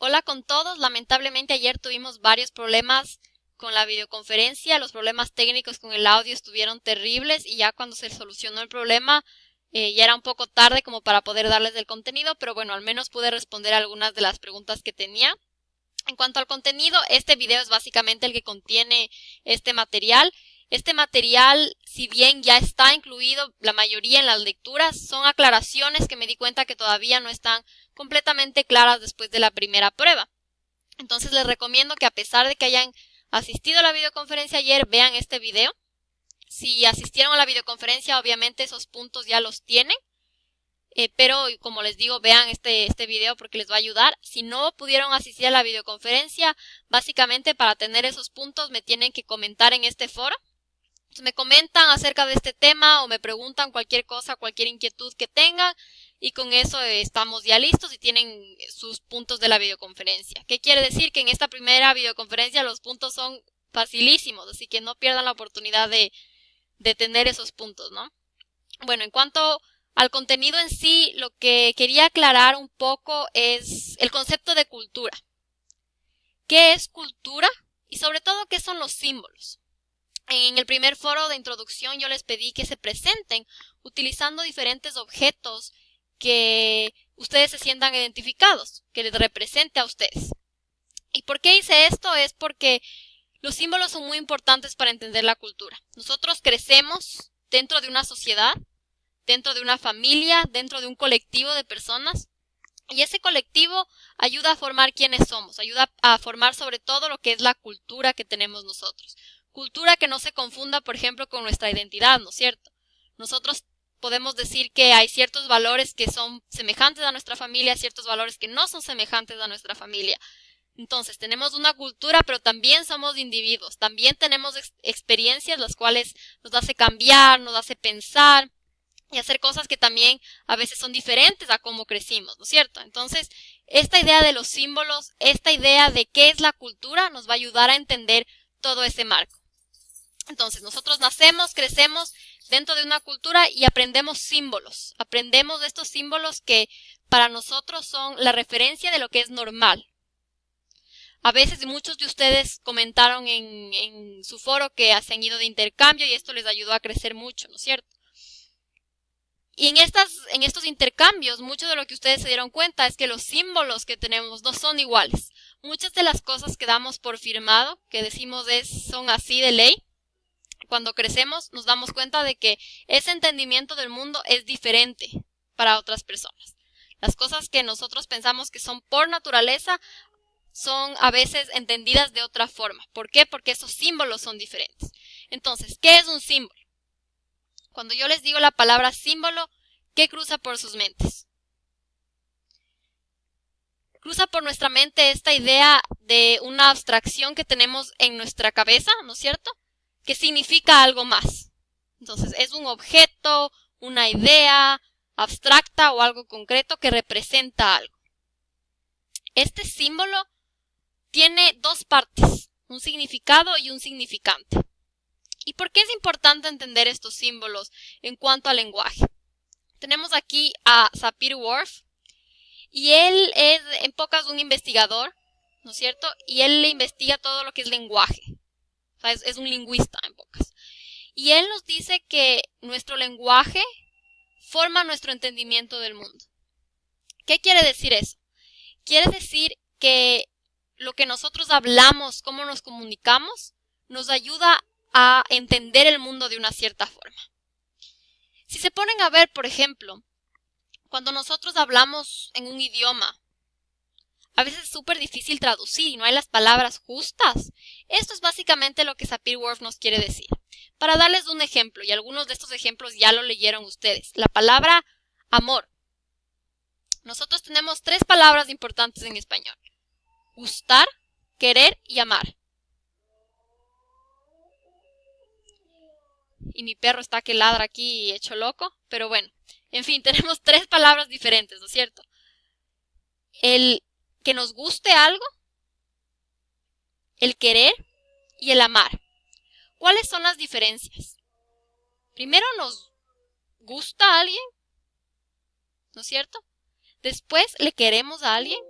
Hola con todos, lamentablemente ayer tuvimos varios problemas con la videoconferencia, los problemas técnicos con el audio estuvieron terribles y ya cuando se solucionó el problema ya era un poco tarde como para poder darles el contenido, pero bueno, al menos pude responder algunas de las preguntas que tenía. En cuanto al contenido, este video es básicamente el que contiene este material. Este material, si bien ya está incluido la mayoría en las lecturas, son aclaraciones que me di cuenta que todavía no están completamente claras después de la primera prueba. Entonces les recomiendo que a pesar de que hayan asistido a la videoconferencia ayer, vean este video. Si asistieron a la videoconferencia, obviamente esos puntos ya los tienen. Pero como les digo, vean este video porque les va a ayudar. Si no pudieron asistir a la videoconferencia, básicamente para tener esos puntos me tienen que comentar en este foro. Entonces, me comentan acerca de este tema o me preguntan cualquier cosa, cualquier inquietud que tengan y con eso estamos ya listos y tienen sus puntos de la videoconferencia. ¿Qué quiere decir? Que en esta primera videoconferencia los puntos son facilísimos, así que no pierdan la oportunidad de tener esos puntos, ¿no? Bueno, en cuanto al contenido en sí, lo que quería aclarar un poco es el concepto de cultura. ¿Qué es cultura? Y sobre todo, ¿qué son los símbolos? En el primer foro de introducción yo les pedí que se presenten utilizando diferentes objetos que ustedes se sientan identificados, que les represente a ustedes. ¿Y por qué hice esto? Es porque los símbolos son muy importantes para entender la cultura. Nosotros crecemos dentro de una sociedad, dentro de una familia, dentro de un colectivo de personas. Y ese colectivo ayuda a formar quiénes somos, ayuda a formar sobre todo lo que es la cultura que tenemos nosotros. Cultura que no se confunda, por ejemplo, con nuestra identidad, ¿no es cierto? Nosotros podemos decir que hay ciertos valores que son semejantes a nuestra familia, ciertos valores que no son semejantes a nuestra familia. Entonces, tenemos una cultura, pero también somos individuos. También tenemos experiencias las cuales nos hace cambiar, nos hace pensar y hacer cosas que también a veces son diferentes a cómo crecimos, ¿no es cierto? Entonces, esta idea de los símbolos, esta idea de qué es la cultura, nos va a ayudar a entender todo ese marco. Entonces, nosotros nacemos, crecemos dentro de una cultura y aprendemos símbolos. Aprendemos de estos símbolos que para nosotros son la referencia de lo que es normal. A veces muchos de ustedes comentaron en su foro que se han ido de intercambio y esto les ayudó a crecer mucho, ¿no es cierto? Y en estos intercambios, mucho de lo que ustedes se dieron cuenta es que los símbolos que tenemos no son iguales. Muchas de las cosas que damos por firmado, que decimos son así de ley, cuando crecemos nos damos cuenta de que ese entendimiento del mundo es diferente para otras personas. Las cosas que nosotros pensamos que son por naturaleza son a veces entendidas de otra forma. ¿Por qué? Porque esos símbolos son diferentes. Entonces, ¿qué es un símbolo? Cuando yo les digo la palabra símbolo, ¿qué cruza por sus mentes? Cruza por nuestra mente esta idea de una abstracción que tenemos en nuestra cabeza, ¿no es cierto? Que significa algo más. Entonces, es un objeto, una idea abstracta o algo concreto que representa algo. Este símbolo tiene dos partes, un significado y un significante. ¿Y por qué es importante entender estos símbolos en cuanto al lenguaje? Tenemos aquí a Sapir-Whorf y él es en pocas un investigador, ¿no es cierto? Y él investiga todo lo que es lenguaje. O sea, es un lingüista en pocas. Y él nos dice que nuestro lenguaje forma nuestro entendimiento del mundo. ¿Qué quiere decir eso? Quiere decir que lo que nosotros hablamos, cómo nos comunicamos, nos ayuda a entender el mundo de una cierta forma. Si se ponen a ver, por ejemplo, cuando nosotros hablamos en un idioma, a veces es súper difícil traducir y no hay las palabras justas. Esto es básicamente lo que Sapir-Whorf nos quiere decir. Para darles un ejemplo, y algunos de estos ejemplos ya lo leyeron ustedes, la palabra amor. Nosotros tenemos tres palabras importantes en español: gustar, querer y amar. Y mi perro está que ladra aquí hecho loco, pero bueno, en fin, tenemos tres palabras diferentes, ¿no es cierto? El que nos guste algo, el querer y el amar. ¿Cuáles son las diferencias? Primero nos gusta a alguien, ¿no es cierto? Después le queremos a alguien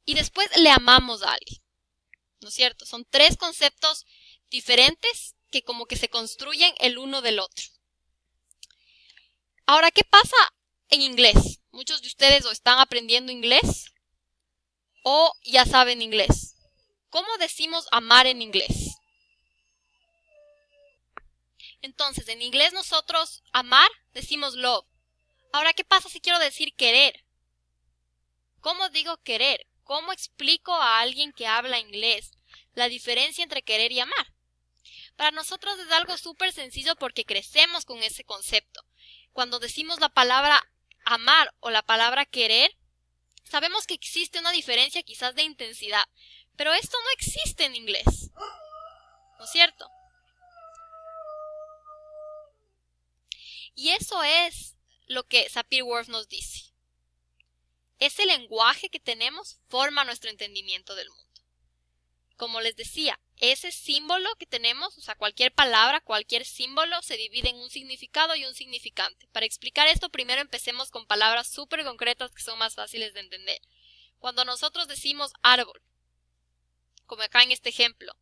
y después le amamos a alguien, ¿no es cierto? Son tres conceptos diferentes que como que se construyen el uno del otro. Ahora, ¿qué pasa en inglés? Muchos de ustedes o están aprendiendo inglés o ya saben inglés. ¿Cómo decimos amar en inglés? Entonces, en inglés nosotros amar decimos love. Ahora, ¿qué pasa si quiero decir querer? ¿Cómo digo querer? ¿Cómo explico a alguien que habla inglés la diferencia entre querer y amar? Para nosotros es algo súper sencillo porque crecemos con ese concepto. Cuando decimos la palabra amar o la palabra querer, sabemos que existe una diferencia quizás de intensidad, pero esto no existe en inglés, ¿no es cierto? Y eso es lo que Sapir-Whorf nos dice. Ese lenguaje que tenemos forma nuestro entendimiento del mundo. Como les decía, ese símbolo que tenemos, o sea, cualquier palabra, cualquier símbolo, se divide en un significado y un significante. Para explicar esto, primero empecemos con palabras súper concretas que son más fáciles de entender. Cuando nosotros decimos árbol, como acá en este ejemplo,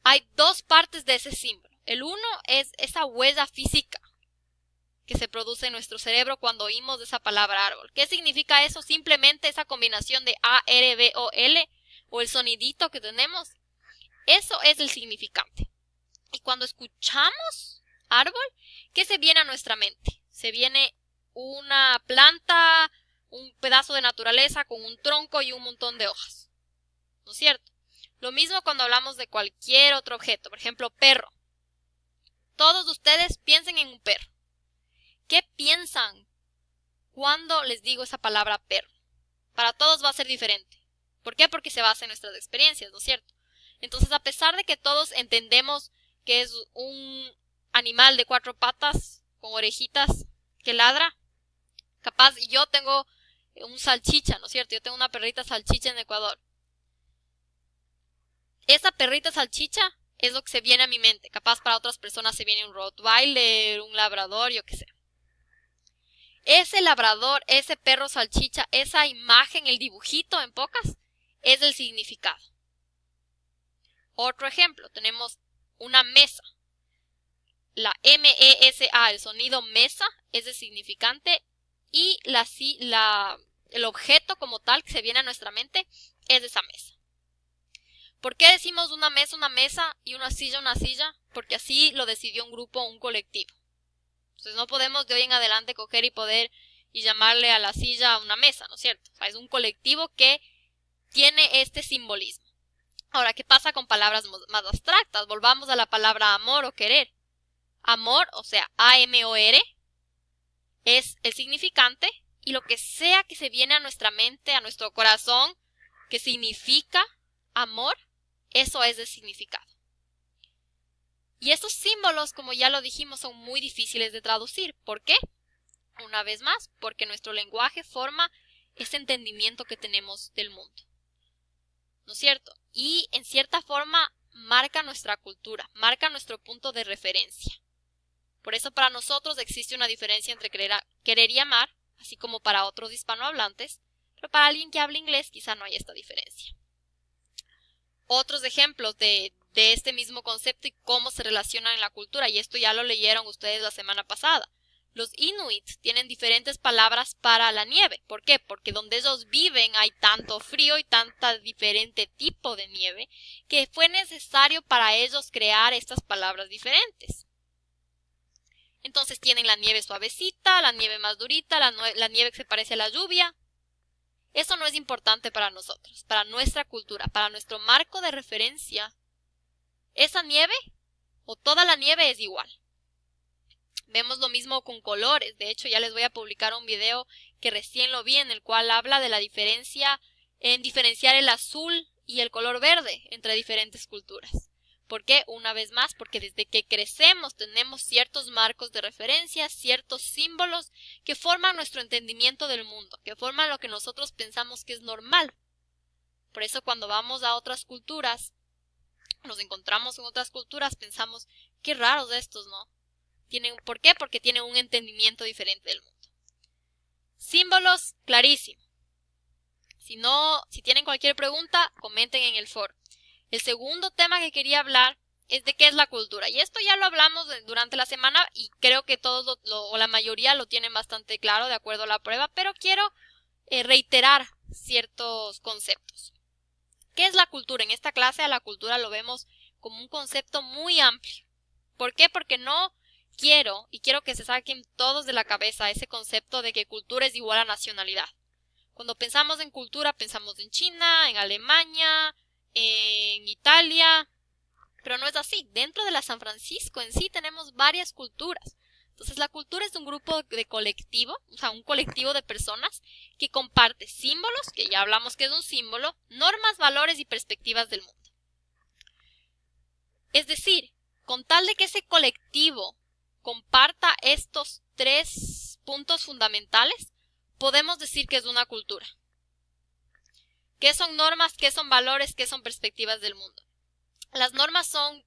hay dos partes de ese símbolo. El uno es esa huella física que se produce en nuestro cerebro cuando oímos esa palabra árbol. ¿Qué significa eso? Simplemente esa combinación de A, R, B o L, o el sonidito que tenemos. Eso es el significante. Y cuando escuchamos árbol, ¿qué se viene a nuestra mente? Se viene una planta, un pedazo de naturaleza con un tronco y un montón de hojas, ¿no es cierto? Lo mismo cuando hablamos de cualquier otro objeto, por ejemplo, perro. Todos ustedes piensen en un perro. ¿Qué piensan cuando les digo esa palabra perro? Para todos va a ser diferente. ¿Por qué? Porque se basa en nuestras experiencias, ¿no es cierto? Entonces, a pesar de que todos entendemos que es un animal de 4 patas, con orejitas, que ladra, capaz yo tengo un salchicha, ¿no es cierto? Yo tengo una perrita salchicha en Ecuador. Esa perrita salchicha es lo que se viene a mi mente. Capaz para otras personas se viene un Rottweiler, un labrador, yo qué sé. Ese labrador, ese perro salchicha, esa imagen, el dibujito en pocas, es el significado. Otro ejemplo, tenemos una mesa. La M-E-S-A, el sonido mesa, es el significante y el objeto como tal que se viene a nuestra mente es esa mesa. ¿Por qué decimos una mesa y una silla? Porque así lo decidió un grupo, un colectivo. Entonces no podemos de hoy en adelante coger y llamarle a la silla una mesa, ¿no es cierto? O sea, es un colectivo que tiene este simbolismo. Ahora, ¿qué pasa con palabras más abstractas? Volvamos a la palabra amor o querer. Amor, o sea, A-M-O-R, es el significante y lo que sea que se viene a nuestra mente, a nuestro corazón, que significa amor, eso es el significado. Y estos símbolos, como ya lo dijimos, son muy difíciles de traducir. ¿Por qué? Una vez más, porque nuestro lenguaje forma ese entendimiento que tenemos del mundo, ¿no es cierto? Y en cierta forma marca nuestra cultura, marca nuestro punto de referencia. Por eso para nosotros existe una diferencia entre querer y amar, así como para otros hispanohablantes, pero para alguien que habla inglés quizá no haya esta diferencia. Otros ejemplos de este mismo concepto y cómo se relacionan en la cultura, y esto ya lo leyeron ustedes la semana pasada. Los Inuit tienen diferentes palabras para la nieve. ¿Por qué? Porque donde ellos viven hay tanto frío y tanta diferente tipo de nieve que fue necesario para ellos crear estas palabras diferentes. Entonces tienen la nieve suavecita, la nieve más durita, la nieve que se parece a la lluvia. Eso no es importante para nosotros, para nuestra cultura, para nuestro marco de referencia. Esa nieve o toda la nieve es igual. Vemos lo mismo con colores. De hecho, ya les voy a publicar un video que recién lo vi en el cual habla de la diferencia en diferenciar el azul y el color verde entre diferentes culturas. ¿Por qué? Una vez más, porque desde que crecemos tenemos ciertos marcos de referencia, ciertos símbolos que forman nuestro entendimiento del mundo, que forman lo que nosotros pensamos que es normal. Por eso cuando vamos a otras culturas, nos encontramos en otras culturas, pensamos, qué raros estos, ¿no? ¿Por qué? Porque tienen un entendimiento diferente del mundo. Símbolos, clarísimo. Si tienen cualquier pregunta, comenten en el foro. El segundo tema que quería hablar es de qué es la cultura. Y esto ya lo hablamos durante la semana y creo que todos o la mayoría lo tienen bastante claro de acuerdo a la prueba, pero quiero reiterar ciertos conceptos. ¿Qué es la cultura? En esta clase a la cultura lo vemos como un concepto muy amplio. ¿Por qué? Porque no quiero que se saquen todos de la cabeza ese concepto de que cultura es igual a nacionalidad. Cuando pensamos en cultura pensamos en China, en Alemania, en Italia, pero no es así. Dentro de la San Francisco en sí tenemos varias culturas. Entonces la cultura es un grupo de colectivo, o sea, un colectivo de personas que comparte símbolos, que ya hablamos que es un símbolo, normas, valores y perspectivas del mundo. Es decir, con tal de que ese colectivo comparta estos 3 puntos fundamentales, podemos decir que es una cultura. ¿Qué son normas? ¿Qué son valores? ¿Qué son perspectivas del mundo? Las normas son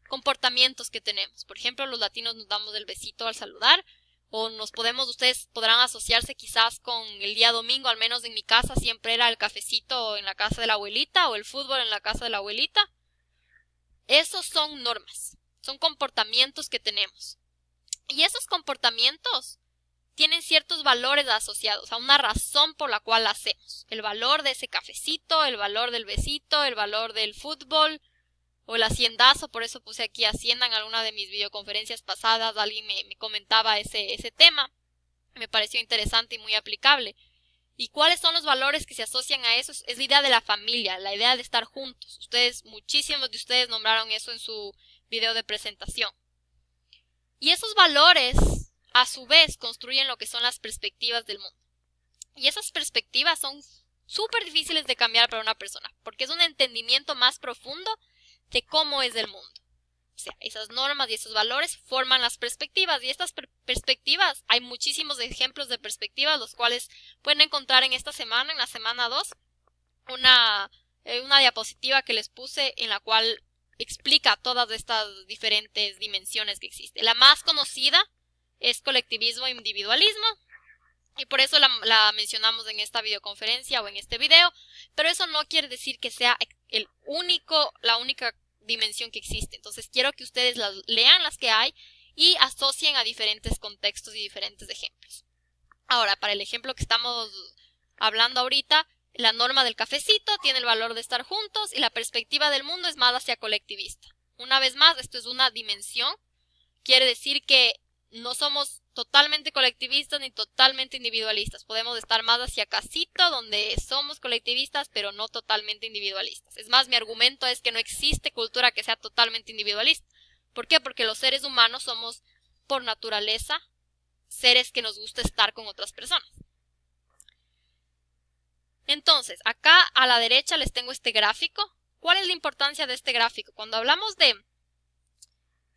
comportamientos que tenemos. Por ejemplo, los latinos nos damos el besito al saludar, o ustedes podrán asociarse quizás con el día domingo, al menos en mi casa siempre era el cafecito en la casa de la abuelita o el fútbol en la casa de la abuelita. Esos son normas, son comportamientos que tenemos. Y esos comportamientos tienen ciertos valores asociados a una razón por la cual la hacemos. El valor de ese cafecito, el valor del besito, el valor del fútbol o el haciendazo. Por eso puse aquí Hacienda en alguna de mis videoconferencias pasadas. Alguien me comentaba ese tema. Me pareció interesante y muy aplicable. ¿Y cuáles son los valores que se asocian a eso? Es la idea de la familia, la idea de estar juntos. Muchísimos de ustedes nombraron eso en su video de presentación. Y esos valores, a su vez, construyen lo que son las perspectivas del mundo. Y esas perspectivas son súper difíciles de cambiar para una persona, porque es un entendimiento más profundo de cómo es el mundo. O sea, esas normas y esos valores forman las perspectivas. Y estas perspectivas, hay muchísimos ejemplos de perspectivas, los cuales pueden encontrar en esta semana, en la semana 2, una diapositiva que les puse en la cual explica todas estas diferentes dimensiones que existen. La más conocida es colectivismo e individualismo, y por eso la mencionamos en esta videoconferencia o en este video, pero eso no quiere decir que sea la única dimensión que existe. Entonces quiero que ustedes lean las que hay y asocien a diferentes contextos y diferentes ejemplos. Ahora, para el ejemplo que estamos hablando ahorita, la norma del cafecito tiene el valor de estar juntos y la perspectiva del mundo es más hacia colectivista. Una vez más, esto es una dimensión. Quiere decir que no somos totalmente colectivistas ni totalmente individualistas. Podemos estar más hacia casito, donde somos colectivistas, pero no totalmente individualistas. Es más, mi argumento es que no existe cultura que sea totalmente individualista. ¿Por qué? Porque los seres humanos somos, por naturaleza, seres que nos gusta estar con otras personas. Entonces, acá a la derecha les tengo este gráfico. ¿Cuál es la importancia de este gráfico? Cuando hablamos de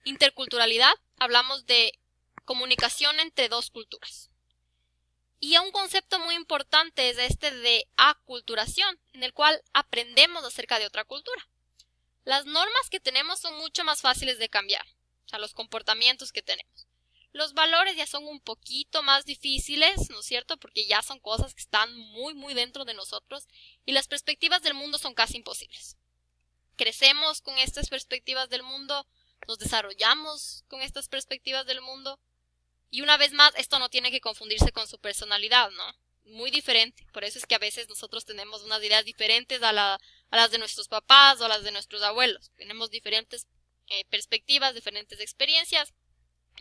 interculturalidad, hablamos de comunicación entre dos culturas. Y un concepto muy importante es este de aculturación, en el cual aprendemos acerca de otra cultura. Las normas que tenemos son mucho más fáciles de cambiar, o sea, los comportamientos que tenemos. Los valores ya son un poquito más difíciles, ¿no es cierto? Porque ya son cosas que están muy, muy dentro de nosotros, y las perspectivas del mundo son casi imposibles. Crecemos con estas perspectivas del mundo, nos desarrollamos con estas perspectivas del mundo. Y una vez más, esto no tiene que confundirse con su personalidad, ¿no? Muy diferente. Por eso es que a veces nosotros tenemos unas ideas diferentes a las de nuestros papás o a las de nuestros abuelos. Tenemos diferentes perspectivas, diferentes experiencias.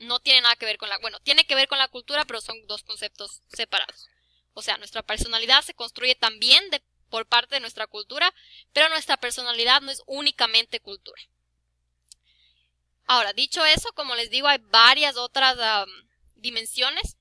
No tiene nada que ver tiene que ver con la cultura, pero son dos conceptos separados. O sea, nuestra personalidad se construye también por parte de nuestra cultura, pero nuestra personalidad no es únicamente cultura. Ahora, dicho eso, como les digo, hay varias otras dimensiones.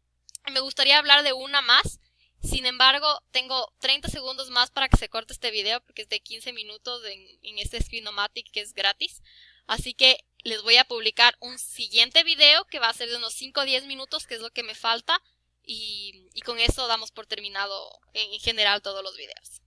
Me gustaría hablar de una más. Sin embargo, tengo 30 segundos más para que se corte este video, porque es de 15 minutos en este Screenomatic que es gratis. Así que les voy a publicar un siguiente video que va a ser de unos 5 o 10 minutos, que es lo que me falta. Y con eso damos por terminado en general todos los videos.